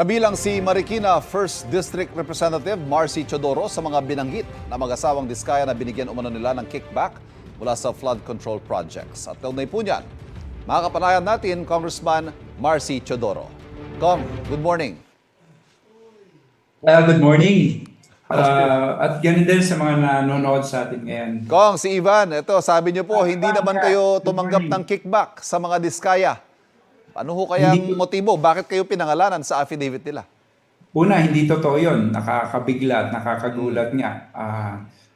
Kabilang si Marikina 1st District Representative Marcy Chodoro sa mga binanggit na mag-asawang Diskaya na binigyan umano nila ng kickback mula sa flood control projects. At kaunay po niyan, makakapanayan natin Congressman Marcy Chodoro. Kong, good morning. Good morning. At ganun din sa mga nanonood sa atin ngayon. Kong, si Ivan, ito sabi niyo po, hindi naman kayo tumanggap ng kickback sa mga Diskaya. Ano ho kayang motibo? Bakit kayo pinangalanan sa affidavit nila? Una, hindi totoo yun. Nakakabigla at nakakagulat nga.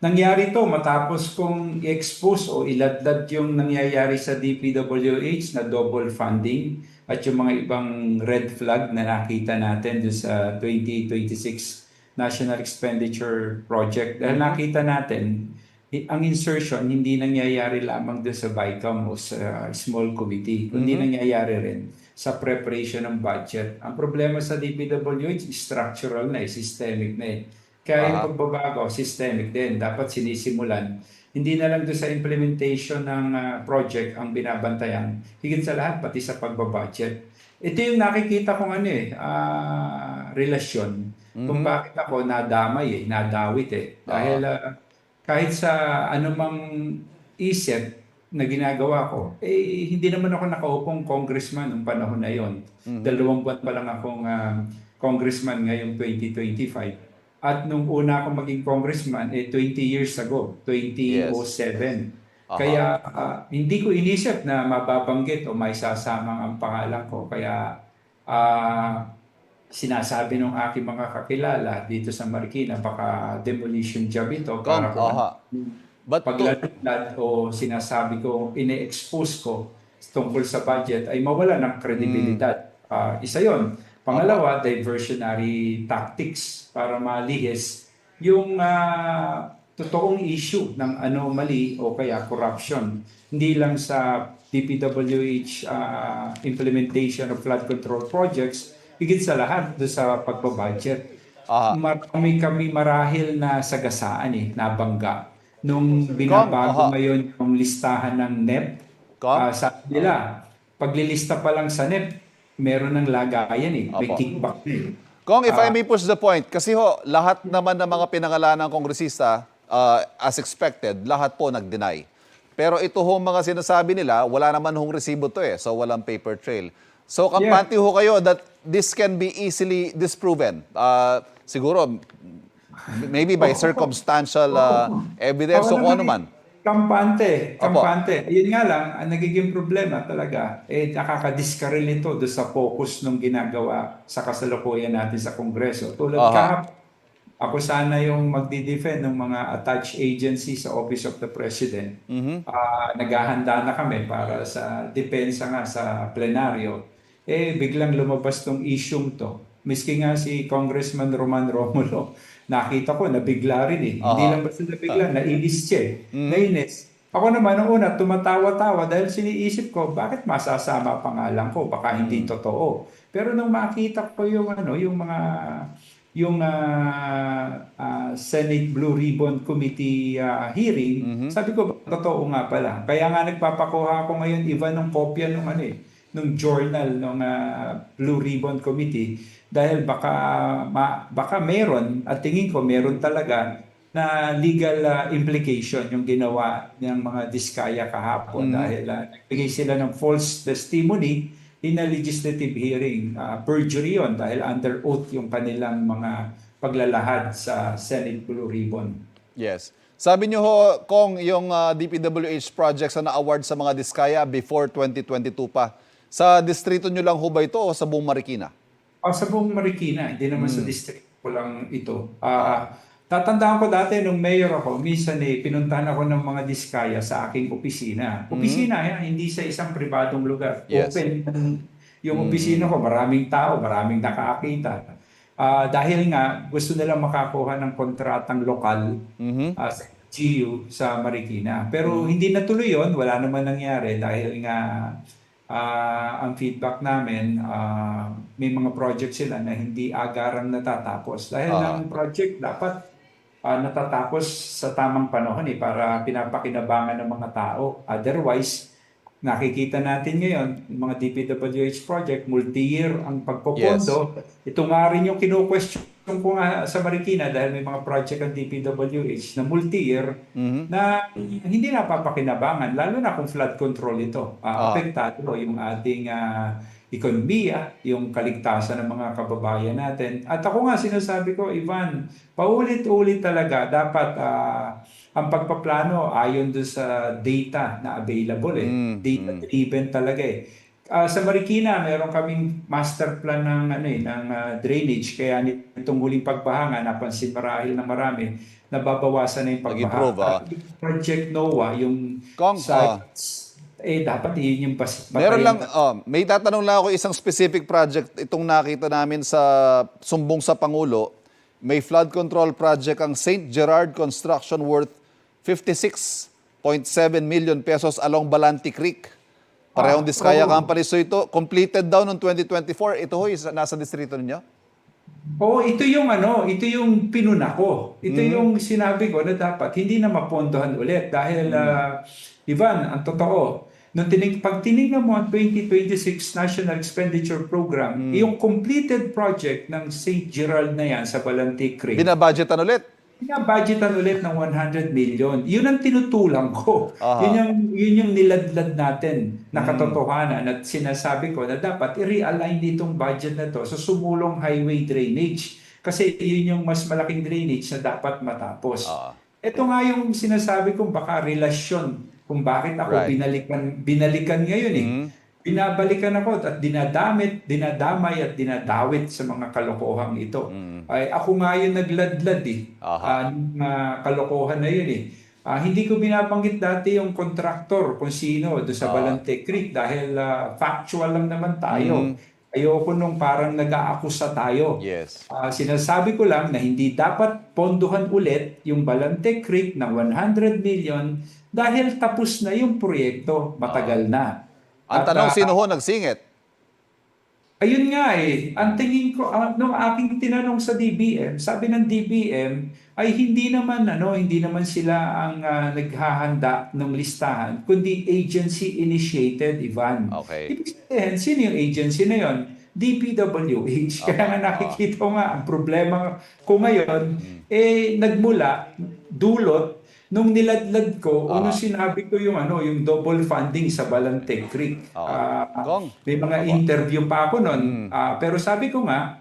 Nangyari to matapos kong i-expose o iladlad yung nangyayari sa DPWH na double funding at yung mga ibang red flag na nakita natin doon sa 2026 National Expenditure Project. Dahil nakita natin, ang insertion hindi nangyayari lamang doon sa BICAM o sa small committee, kundi nangyayari rin sa preparation ng budget. Ang problema sa DPWH is structural na, systemic na eh. Kaya yung pagbabago, systemic din. Dapat sinisimulan. Hindi na lang doon sa implementation ng project ang binabantayan. Higit sa lahat, pati sa pagbabudget. Ito yung nakikita kong relasyon. Kung bakit ako nadamay nadawit Dahil kahit sa anumang isip na ginagawa ko, hindi naman ako nakaupong congressman noong panahon na yon. 2 buwan pa lang akong congressman ngayong 2025. At nung una akong maging congressman, 20 years ago, 2007. Kaya hindi ko inisip na mababanggit o may sasamang ang pangalan ko. Kaya sinasabi ng aking mga kakilala dito sa Marikina, baka demolition job ito para paglalaglag o sinasabi ko, ine-expose ko tungkol sa budget ay mawala ng kredibilidad. Isa yon. Pangalawa, diversionary tactics para malihis yung totoong issue ng anomaly o kaya corruption. Hindi lang sa DPWH implementation of flood control projects, higit sa lahat doon sa pagbabudget. Marami kami marahil na sagasaan nabangga. Nung binabago ngayon yung listahan ng NEP, sa nila, paglilista pa lang sa NEP, meron ng lagayan may kickback Kong, if I may push the point, kasi lahat naman ng mga pinangalan ng kongresista, as expected, lahat po nag-deny. Pero ito mga sinasabi nila, wala naman resibo to so walang paper trail. So, kampante kayo that this can be easily disproven. Siguro, maybe by circumstantial evidence o kung ano man. Kampante. Yun nga lang, ang nagiging problema talaga, nakakadiskaril ito doon sa focus ng ginagawa sa kasalukuyan natin sa Kongreso. Tulad kahapon, ako sana yung magdi-defend ng mga attached agency sa Office of the President. Naghahanda na kami para sa depensa nga sa plenaryo. Biglang lumabas tong issue to. Miski nga si Congressman Roman Romulo, nakita ko, nabigla rin Hindi lang basta nabigla, nainis siya Nainis. Ako naman, noong una, tumatawa-tawa dahil siniisip ko, bakit masasama pangalan ko? Baka hindi totoo. Pero nung makita ko yung Senate Blue Ribbon Committee hearing, sabi ko, totoo nga pala. Kaya nga nagpapakuha ako ngayon, Ivan, ng kopya nung journal ng Blue Ribbon Committee dahil baka meron at tingin ko meron talaga na legal implication yung ginawa ng mga Diskaya kahapon dahil nagbigay sila ng false testimony in a legislative hearing. Perjury yun dahil under oath yung kanilang mga paglalahad sa Senate Blue Ribbon. Yes. Sabi niyo Kong, yung DPWH projects na na-award sa mga Diskaya before 2022 pa. Sa distrito nyo lang ba ito o sa buong Marikina? Sa buong Marikina, hindi naman sa distrito ko lang ito. Tatandaan ko dati nung mayor ako, minsan pinuntahan ako ng mga Diskaya sa aking opisina. Opisina, hindi sa isang pribadong lugar. Yes. Open yung opisina ko, maraming tao, maraming nakakita. Dahil nga, gusto nilang makakuha ng kontratang lokal sa GU sa Marikina. Pero hindi natuloy yon, wala naman nangyari dahil nga ang feedback namin, may mga project sila na hindi agarang natatapos. Dahil ng project dapat natatapos sa tamang panahon para pinapakinabangan ng mga tao. Otherwise, nakikita natin ngayon, yung mga DPWH project, multi-year ang pagpopondo. Ito nga rin yung kino-question ko nga sa Marikina dahil may mga project ang DPWH na multi-year na hindi napapakinabangan, lalo na kung flood control ito. Apektado yung ating ekonomiya, yung kaligtasan ng mga kababayan natin. At ako nga sinasabi ko, Ivan, paulit-ulit talaga dapat ang pagpaplano ayon doon sa data na available data-driven talaga sa Marikina, meron kaming master plan ng drainage kaya nitong huling pagbaha napansin marahil na marami nababawasan na yung pagbaha. Nag-improve, At yung Project NOAA, yung Kong, sites, dapat yun yung meron lang, may tatanong lang ako isang specific project itong nakita namin sa sumbong sa Pangulo. May flood control project ang St. Gerard Construction worth 56.7 million pesos along Balanti Creek. Parehong Diskaya Company. So ito, completed daw noong 2024. Ito ho, nasa distrito ninyo? Ito yung pinuna ko. Ito yung sinabi ko na dapat hindi na mapondohan ulit dahil Ivan, ang totoo, pag tinignan mo ang 2026 National Expenditure Program, yung completed project ng St. Gerald na yan sa Balanti Creek, Binabudgetan ulit? budgetan ulit ng 100 million. Yun ang tinutulang ko. Yun yung niladlad natin na katotohanan at sinasabi ko na dapat i-realign ditong budget na to sa sumulong highway drainage. Kasi yun yung mas malaking drainage na dapat matapos. Ito nga yung sinasabi kong baka relasyon kung bakit ako binalikan ngayon Binabalikan ako at dinadamay at dinadawit sa mga kalokohang ito. Ay, ako nga yung nagladlad ng kalokohan na yun hindi ko binabanggit dati yung contractor kung sino doon sa Balante Creek dahil factual lang naman tayo. Ayoko nung parang nag-aakusa tayo. Yes. Sinasabi ko lang na hindi dapat ponduhan ulit yung Balante Creek ng 100 million dahil tapos na yung proyekto, matagal na. Ang tanong, sino ho nagsingit? Ayun nga ang tingin ko, nung aking tinanong sa DBM, sabi ng DBM ay hindi naman sila ang naghahanda ng listahan, kundi agency-initiated, Ivan. Okay. Ibig sabihin, sino yung agency na yon? DPWH. Kaya nga nakikita ko nga, ang problema ko ngayon, nagmula, dulot, nung niladlad ko, sinabi ko yung double funding sa Balante Creek. May mga interview pa ako noon. Pero sabi ko nga,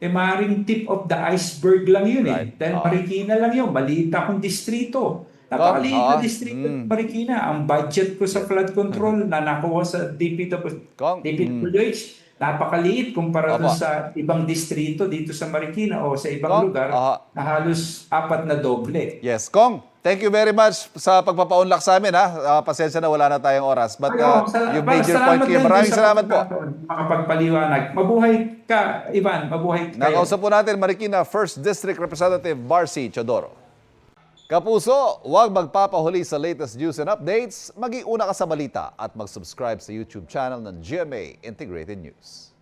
maaaring tip of the iceberg lang yun Dahil Marikina lang yun, maliit akong distrito. Napakaliit na distrito Marikina. Ang budget ko sa flood control na nakuha sa DPWH, napakaliit kumpara doon sa ibang distrito dito sa Marikina o sa ibang lugar na halos 4 na doble. Yes, Kong. Thank you very much sa pagpapaunlak sa amin. Pasensya na wala na tayong oras. But you made your point clear. Maraming salamat po. Makapagpaliwanag. Mabuhay ka, Ivan. Mabuhay kayo. Nakausap po natin Marikina 1st District Representative Barcy Chodoro. Kapuso, huwag magpapahuli sa latest news and updates. Mag-iuna ka sa balita at mag-subscribe sa YouTube channel ng GMA Integrated News.